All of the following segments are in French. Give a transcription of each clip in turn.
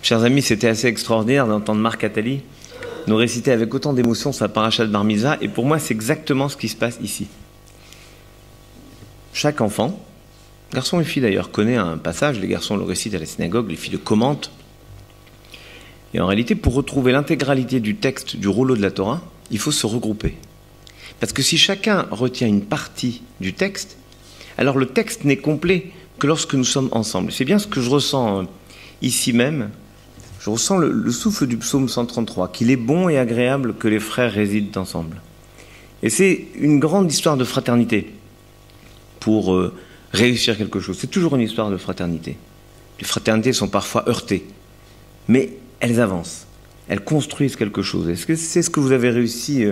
Chers amis, c'était assez extraordinaire d'entendre Marc Attali nous réciter avec autant d'émotion sa paracha de Bar Mitzvah, et pour moi, c'est exactement ce qui se passe ici. Chaque enfant, garçon et fille d'ailleurs, connaît un passage, les garçons le récitent à la synagogue, les filles le commentent. Et en réalité, pour retrouver l'intégralité du texte du rouleau de la Torah, il faut se regrouper. Parce que si chacun retient une partie du texte, alors le texte n'est complet que lorsque nous sommes ensemble. C'est bien ce que je ressens ici même. Je ressens le souffle du psaume 133, qu'il est bon et agréable que les frères résident ensemble. Et c'est une grande histoire de fraternité pour réussir quelque chose. C'est toujours une histoire de fraternité. Les fraternités sont parfois heurtées, mais elles avancent, elles construisent quelque chose. Est-ce que c'est ce que vous avez réussi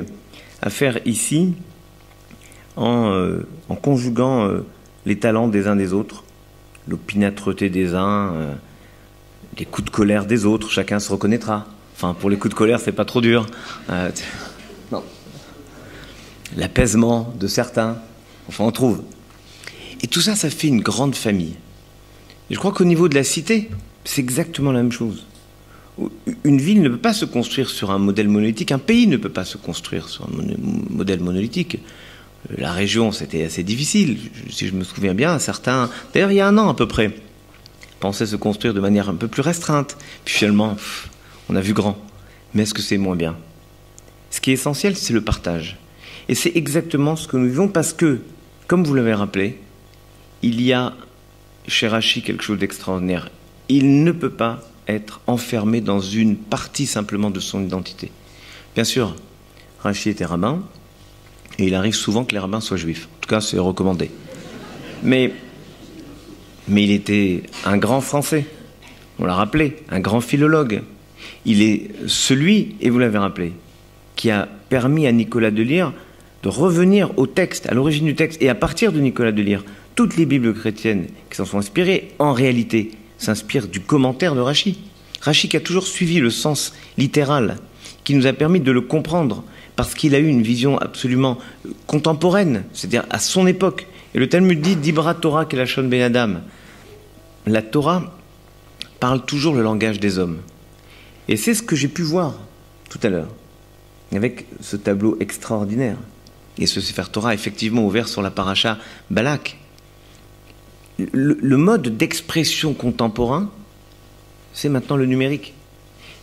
à faire ici en conjuguant les talents des uns des autres, l'opiniâtreté des uns, les coups de colère des autres, chacun se reconnaîtra. Enfin, pour les coups de colère, c'est pas trop dur. Non. L'apaisement de certains. Enfin, on trouve. Et tout ça, ça fait une grande famille. Et je crois qu'au niveau de la cité, c'est exactement la même chose. Une ville ne peut pas se construire sur un modèle monolithique. Un pays ne peut pas se construire sur un modèle monolithique. La région, c'était assez difficile. Si je me souviens bien, certains... D'ailleurs, il y a un an à peu près, pensaient se construire de manière un peu plus restreinte. Puis finalement, on a vu grand. Mais est-ce que c'est moins bien? Ce qui est essentiel, c'est le partage. Et c'est exactement ce que nous vivons parce que, comme vous l'avez rappelé, il y a chez Rachi quelque chose d'extraordinaire. Il ne peut pas être enfermé dans une partie simplement de son identité. Bien sûr, Rachi était rabbin, et il arrive souvent que les rabbins soient juifs. En tout cas, c'est recommandé. Mais il était un grand Français, on l'a rappelé, un grand philologue. Il est celui, et vous l'avez rappelé, qui a permis à Nicolas de Lyre de revenir au texte, à l'origine du texte, et à partir de Nicolas de Lyre, toutes les Bibles chrétiennes qui s'en sont inspirées, en réalité, s'inspirent du commentaire de Rachi. Rachi qui a toujours suivi le sens littéral, qui nous a permis de le comprendre, parce qu'il a eu une vision absolument contemporaine, c'est-à-dire à son époque. Et le Talmud dit « Dibra Torah kelashon ben Adam ». La Torah parle toujours le langage des hommes. Et c'est ce que j'ai pu voir tout à l'heure, avec ce tableau extraordinaire. Et ce Sefer Torah, effectivement, ouvert sur la paracha Balak. Le mode d'expression contemporain, c'est maintenant le numérique.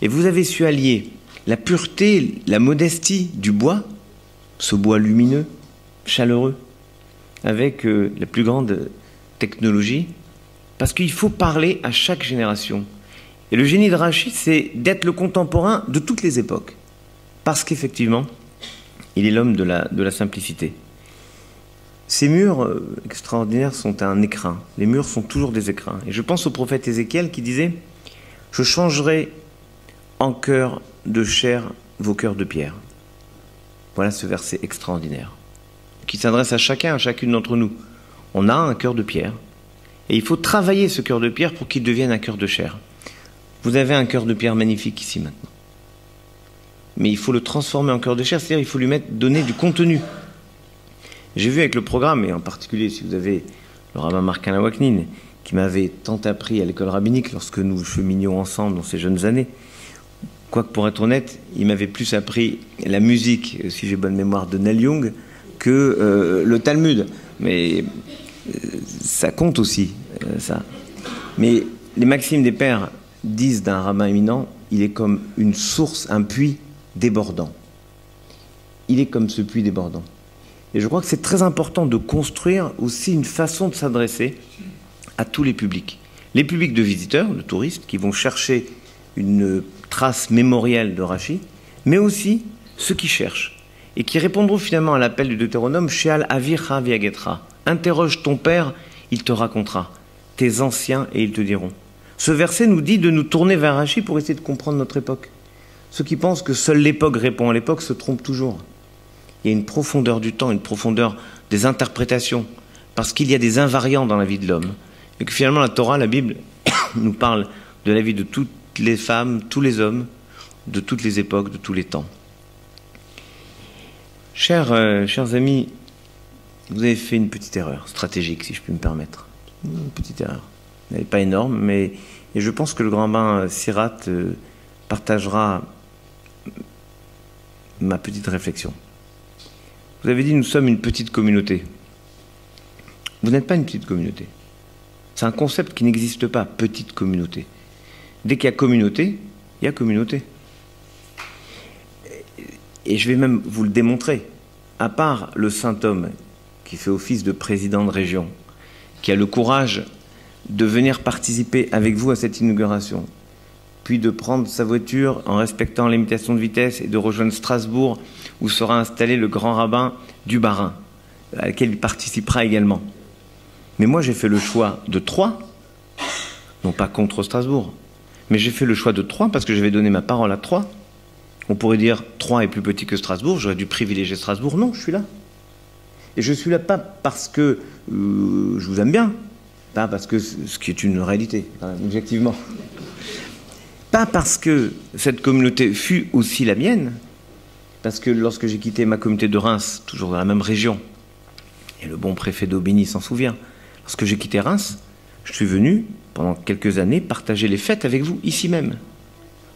Et vous avez su allier la pureté, la modestie du bois, ce bois lumineux, chaleureux, avec la plus grande technologie, parce qu'il faut parler à chaque génération. Et le génie de Rachi, c'est d'être le contemporain de toutes les époques, parce qu'effectivement, il est l'homme de la simplicité. Ces murs extraordinaires sont un écrin. Les murs sont toujours des écrins. Et je pense au prophète Ézéchiel qui disait « Je changerai en cœur de chair vos cœurs de pierre ». Voilà ce verset extraordinaire qui s'adresse à chacun, à chacune d'entre nous. On a un cœur de pierre et il faut travailler ce cœur de pierre pour qu'il devienne un cœur de chair. Vous avez un cœur de pierre magnifique ici maintenant. Mais il faut le transformer en cœur de chair, c'est-à-dire il faut lui donner du contenu. J'ai vu avec le programme, et en particulier si vous avez le rabbin Marc-Alain Waknin, qui m'avait tant appris à l'école rabbinique lorsque nous cheminions ensemble dans ces jeunes années, quoique pour être honnête, il m'avait plus appris la musique, si j'ai bonne mémoire, de Neil Young, que le Talmud. Mais ça compte aussi, ça. Mais les maximes des pères disent d'un rabbin éminent, il est comme une source, un puits débordant. Il est comme ce puits débordant. Et je crois que c'est très important de construire aussi une façon de s'adresser à tous les publics. Les publics de visiteurs, de touristes, qui vont chercher une trace mémorielle de Rachi, mais aussi ceux qui cherchent et qui répondront finalement à l'appel du Deutéronome « She'al avicha v'yagetra » « Interroge ton père, il te racontera. Tes anciens, et ils te diront. » Ce verset nous dit de nous tourner vers Rachi pour essayer de comprendre notre époque. Ceux qui pensent que seule l'époque répond à l'époque se trompent toujours. Il y a une profondeur du temps, une profondeur des interprétations, parce qu'il y a des invariants dans la vie de l'homme. Et que finalement la Torah, la Bible, nous parle de la vie de toutes les femmes, tous les hommes, de toutes les époques, de tous les temps. Chers amis, vous avez fait une petite erreur stratégique, si je puis me permettre. Une petite erreur. Elle n'est pas énorme, mais Et je pense que le grand bain Sirat partagera ma petite réflexion. Vous avez dit, nous sommes une petite communauté. Vous n'êtes pas une petite communauté. C'est un concept qui n'existe pas, petite communauté. Dès qu'il y a communauté, il y a communauté. Et je vais même vous le démontrer. À part le saint homme qui fait office de président de région, qui a le courage de venir participer avec vous à cette inauguration, puis de prendre sa voiture en respectant la limitation de vitesse et de rejoindre Strasbourg, où sera installé le grand rabbin du Bas-Rhin, à laquelle il participera également. Mais moi, j'ai fait le choix de Troyes, non pas contre Strasbourg, mais j'ai fait le choix de Troyes parce que j'avais donné ma parole à Troyes. On pourrait dire Troyes est plus petit que Strasbourg, j'aurais dû privilégier Strasbourg. Non, je suis là. Et je suis là pas parce que je vous aime bien, pas parce que ce qui est une réalité, objectivement. Pas parce que cette communauté fut aussi la mienne, parce que lorsque j'ai quitté ma communauté de Reims, toujours dans la même région, et le bon préfet d'Aubigny s'en souvient, lorsque j'ai quitté Reims, je suis venu, pendant quelques années, partager les fêtes avec vous, ici même.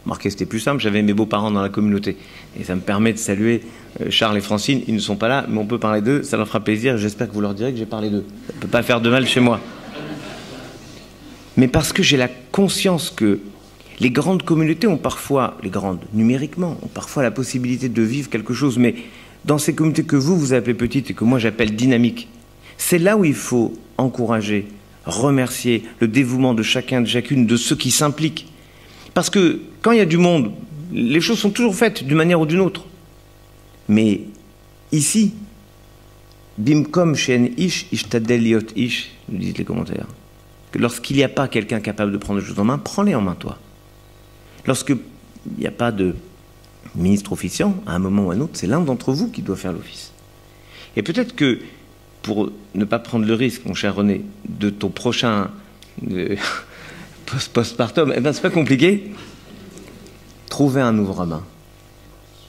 Remarquez, c'était plus simple, j'avais mes beaux-parents dans la communauté. Et ça me permet de saluer Charles et Francine, ils ne sont pas là, mais on peut parler d'eux, ça leur fera plaisir, j'espère que vous leur direz que j'ai parlé d'eux. Ça ne peut pas faire de mal chez moi. Mais parce que j'ai la conscience que les grandes communautés ont parfois, les grandes numériquement, ont parfois la possibilité de vivre quelque chose, mais dans ces communautés que vous appelez petites et que moi j'appelle dynamiques, c'est là où il faut encourager, remercier le dévouement de chacun, de chacune, de ceux qui s'impliquent. Parce que quand il y a du monde, les choses sont toujours faites d'une manière ou d'une autre. Mais ici, Bimkom shen ish ishtadel liot ish, nous disent les commentaires, que lorsqu'il n'y a pas quelqu'un capable de prendre les choses en main, prends-les en main toi. Lorsqu'il n'y a pas de ministre officiant, à un moment ou à un autre, c'est l'un d'entre vous qui doit faire l'office. Et peut-être que, pour ne pas prendre le risque, mon cher René, de ton prochain postpartum, eh ben, c'est pas compliqué. Trouver un nouveau rabbin.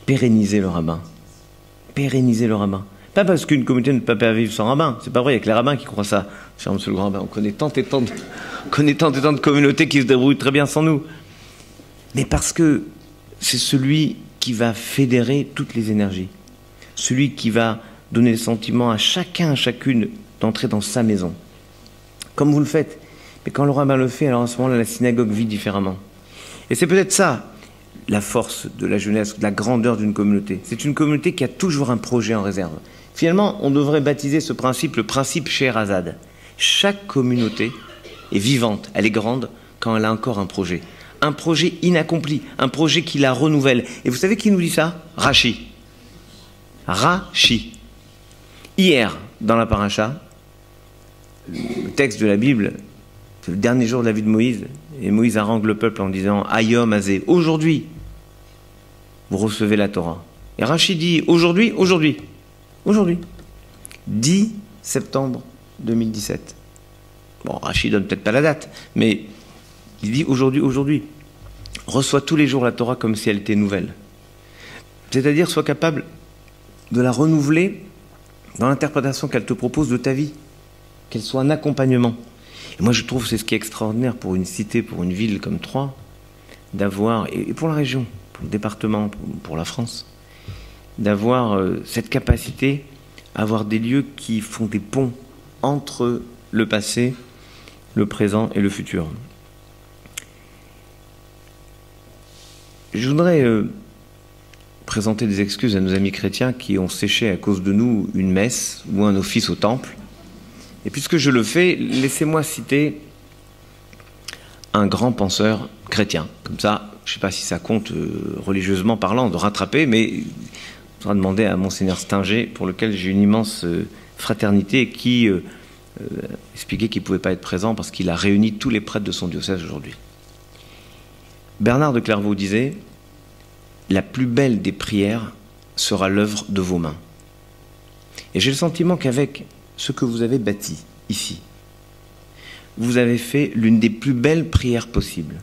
Pérenniser le rabbin. Pérenniser le rabbin. Pas parce qu'une communauté ne peut pas vivre sans rabbin. C'est pas vrai, il n'y a que les rabbins qui croient ça. Cher monsieur le grand rabbin, on connaît tant et tant de communautés qui se débrouillent très bien sans nous. Mais parce que c'est celui qui va fédérer toutes les énergies. Celui qui va donner le sentiment à chacun, à chacune d'entrer dans sa maison. Comme vous le faites. Mais quand le rabbin le fait, alors à ce moment-là, la synagogue vit différemment. Et c'est peut-être ça, la force de la jeunesse, de la grandeur d'une communauté. C'est une communauté qui a toujours un projet en réserve. Finalement, on devrait baptiser ce principe le principe Scheherazade. Chaque communauté est vivante, elle est grande quand elle a encore un projet. Un projet inaccompli, un projet qui la renouvelle. Et vous savez qui nous dit ça? Rachi. Rachi. Hier, dans la paracha, le texte de la Bible, c'est le dernier jour de la vie de Moïse, et Moïse harangue le peuple en disant « Ayom Azé, aujourd'hui, vous recevez la Torah. » Et Rachi dit « Aujourd'hui, aujourd'hui, aujourd'hui. » 10 septembre 2017. Bon, Rachi donne peut-être pas la date, mais il dit « Aujourd'hui, aujourd'hui. » Reçois tous les jours la Torah comme si elle était nouvelle. C'est-à-dire, sois capable de la renouveler dans l'interprétation qu'elle te propose de ta vie. Qu'elle soit un accompagnement. Et moi, je trouve que c'est ce qui est extraordinaire pour une cité, pour une ville comme Troyes, d'avoir, et pour la région, pour le département, pour la France, d'avoir cette capacité à avoir des lieux qui font des ponts entre le passé, le présent et le futur. Je voudrais présenter des excuses à nos amis chrétiens qui ont séché à cause de nous une messe ou un office au temple. Et puisque je le fais, laissez-moi citer un grand penseur chrétien. Comme ça, je ne sais pas si ça compte religieusement parlant de rattraper, mais il faudra demander à Monseigneur Stinger, pour lequel j'ai une immense fraternité, et qui expliquait qu'il ne pouvait pas être présent parce qu'il a réuni tous les prêtres de son diocèse aujourd'hui. Bernard de Clairvaux disait « La plus belle des prières sera l'œuvre de vos mains. » Et j'ai le sentiment qu'avec ce que vous avez bâti ici, vous avez fait l'une des plus belles prières possibles.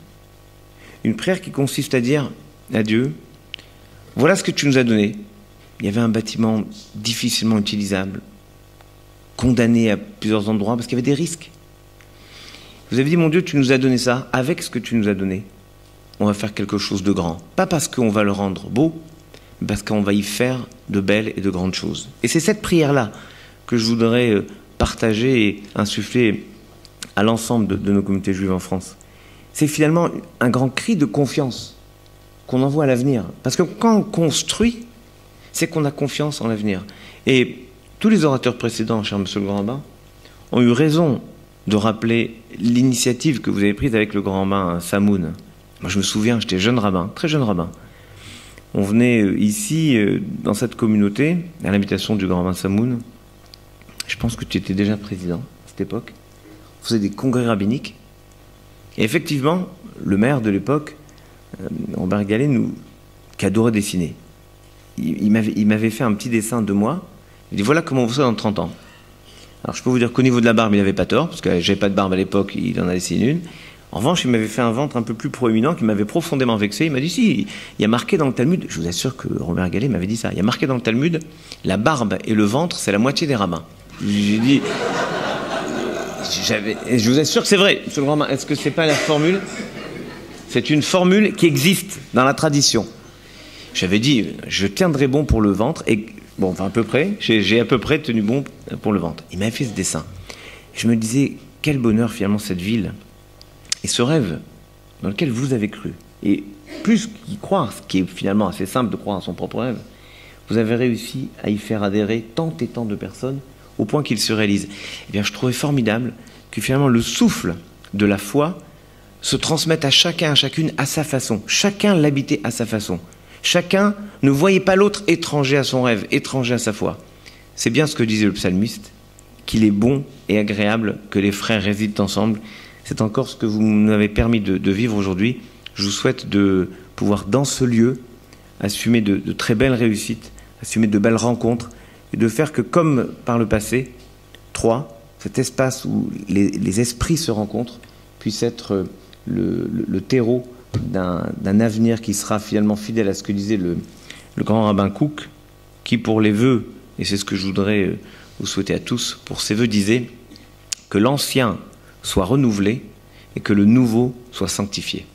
Une prière qui consiste à dire à Dieu, voilà ce que tu nous as donné. Il y avait un bâtiment difficilement utilisable, condamné à plusieurs endroits parce qu'il y avait des risques. Vous avez dit, mon Dieu, tu nous as donné ça, avec ce que tu nous as donné, on va faire quelque chose de grand. Pas parce qu'on va le rendre beau, mais parce qu'on va y faire de belles et de grandes choses. Et c'est cette prière-là que je voudrais partager et insuffler à l'ensemble de nos communautés juives en France. C'est finalement un grand cri de confiance qu'on envoie à l'avenir. Parce que quand on construit, c'est qu'on a confiance en l'avenir. Et tous les orateurs précédents, cher Monsieur le Grand Rabbin, ont eu raison de rappeler l'initiative que vous avez prise avec le Grand Rabbin Samoun. Moi, je me souviens, j'étais jeune rabbin, très jeune rabbin. On venait ici, dans cette communauté, à l'invitation du Grand Rabbin Samoun. Je pense que tu étais déjà président à cette époque. On faisait des congrès rabbiniques. Et effectivement, le maire de l'époque, Robert Gallet, qui adorait dessiner, il m'avait fait un petit dessin de moi. Il dit, voilà comment on fait ça dans 30 ans. Alors je peux vous dire qu'au niveau de la barbe, il n'avait pas tort, parce que j'avais pas de barbe à l'époque, il en a dessiné une. En revanche, il m'avait fait un ventre un peu plus proéminent qui m'avait profondément vexé. Il m'a dit, si, il y a marqué dans le Talmud, je vous assure que Robert Gallet m'avait dit ça, il y a marqué dans le Talmud, la barbe et le ventre, c'est la moitié des rabbins. J'ai dit, je vous assure que c'est vrai, monsieur le Grand Rabbin, est-ce que c'est pas la formule? C'est une formule qui existe dans la tradition. J'avais dit, je tiendrai bon pour le ventre, et bon, enfin à peu près, j'ai à peu près tenu bon pour le ventre. Il m'avait fait ce dessin. Je me disais, quel bonheur finalement cette ville, et ce rêve dans lequel vous avez cru. Et plus qu'y croire, ce qui est finalement assez simple de croire à son propre rêve, vous avez réussi à y faire adhérer tant et tant de personnes, au point qu'il se réalise. Eh bien, je trouvais formidable que finalement le souffle de la foi se transmette à chacun, à chacune, à sa façon. Chacun l'habitait à sa façon. Chacun ne voyait pas l'autre étranger à son rêve, étranger à sa foi. C'est bien ce que disait le psalmiste, qu'il est bon et agréable que les frères résident ensemble. C'est encore ce que vous nous avez permis de vivre aujourd'hui. Je vous souhaite de pouvoir, dans ce lieu, assumer de très belles réussites, assumer de belles rencontres, et de faire que, comme par le passé, cet espace où les esprits se rencontrent, puisse être le terreau d'un avenir qui sera finalement fidèle à ce que disait le grand rabbin Kook, qui pour les vœux, et c'est ce que je voudrais vous souhaiter à tous, pour ces vœux disait que l'ancien soit renouvelé et que le nouveau soit sanctifié.